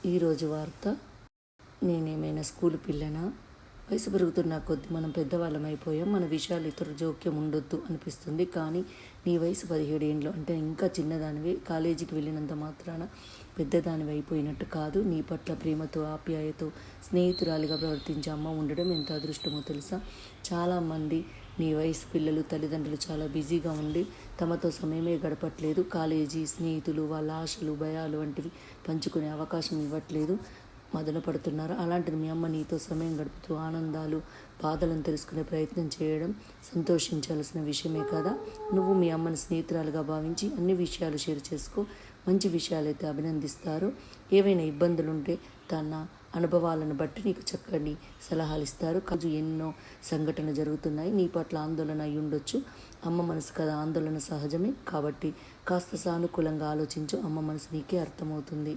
ఈరోజు వార్త. నేనేమైనా స్కూల్ పిల్లనా? వయసు పెరుగుతున్న కొద్దీ మనం పెద్దవాళ్ళం అయిపోయాం. మన విషయాలు ఇతర జోక్యం ఉండొద్దు అనిపిస్తుంది. కానీ నీ వయసు 17 ఏండ్లు అంటే ఇంకా చిన్నదానివి. కాలేజీకి వెళ్ళినంత మాత్రాన పెద్దదానివి అయిపోయినట్టు కాదు. నీ పట్ల ప్రేమతో, ఆప్యాయతో, స్నేహితురాలిగా ప్రవర్తించే అమ్మ ఉండడం ఎంత అదృష్టమో తెలుసా? చాలామంది నీ వయసు పిల్లలు తల్లిదండ్రులు చాలా బిజీగా ఉండి తమతో సమయమే గడపట్లేదు. కాలేజీ, స్నేహితులు, వాళ్ళ ఆశలు, భయాలు వంటివి పంచుకునే అవకాశం ఇవ్వట్లేదు, మదన పడుతున్నారు. అలాంటిది మీ అమ్మ నీతో సమయం గడుపుతూ ఆనందాలు, బాధలను తెలుసుకునే ప్రయత్నం చేయడం సంతోషించాల్సిన విషయమే కదా. నువ్వు మీ అమ్మని స్నేహితురాలుగా భావించి అన్ని విషయాలు షేర్ చేసుకో. మంచి విషయాలైతే అభినందిస్తారు. ఏవైనా ఇబ్బందులుంటే తన అనుభవాలను బట్టి నీకు చక్కని సలహాలు ఇస్తారు. కాదు, ఎన్నో సంఘటనలు జరుగుతున్నాయి. నీ పట్ల ఆందోళన అయి ఉండొచ్చు. అమ్మ మనసు కదా, ఆందోళన సహజమే. కాబట్టి కాస్త సానుకూలంగా ఆలోచించు. అమ్మ మనసు నీకే అర్థమవుతుంది.